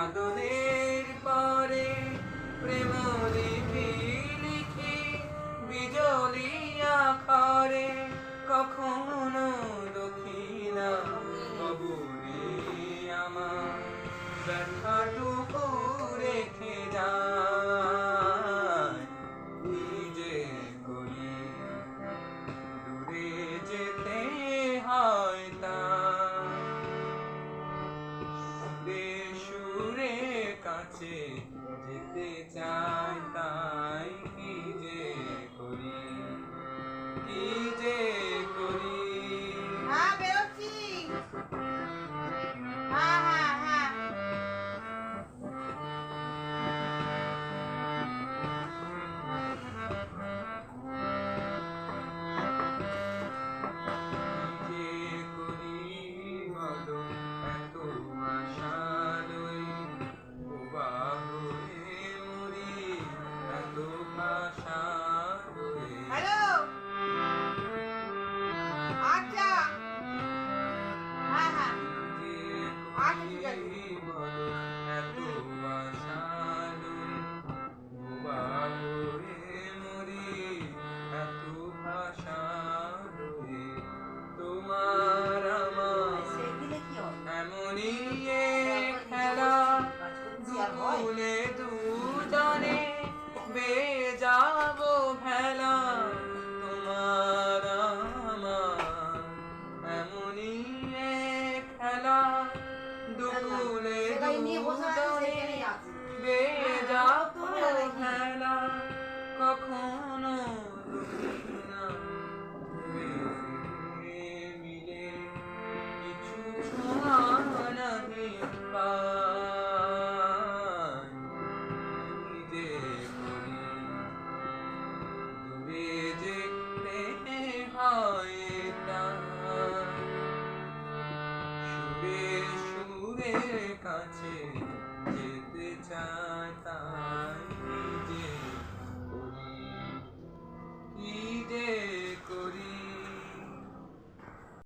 বাদলের পরে প্রেম লিপি লিখি বিজলি আকারে কখনো দক্ষিণা কবরে আমার ব্যথাটুকু রেখে যায় কি যে করি দূরে যেতে হয় তা সুরে কাছে যেতে চাই তাই কি যে করি কি যে করি বেরোচ্ছি হ্যাঁ যে করি বলো এত আশা লই বোবা হয়ে মরি এত ভাষা লই হ্যালো আচ্ছা হ্যাঁ যে আচ্ছা ঠিক করি আছে বলো এত আশা লই বোবা হয়ে মরি এত ভাষা লই তোমার আমার সেদিনে কি হবে এমনই এক খেলা দুকুলে দুজনে বেয়ে যাবো ভেলা তোমার আমার এমনই এক খেলা দুকুলে দুজনে বেয়ে যাবো ভেলা কখনো দুঃখিনা মিলে কিছু ছোঁয়া নাহি পাই কি যে করি দূরে যেতে হয় তা সুরে সুরে কাছে যেতে চাই তাই কি যে করি কি যে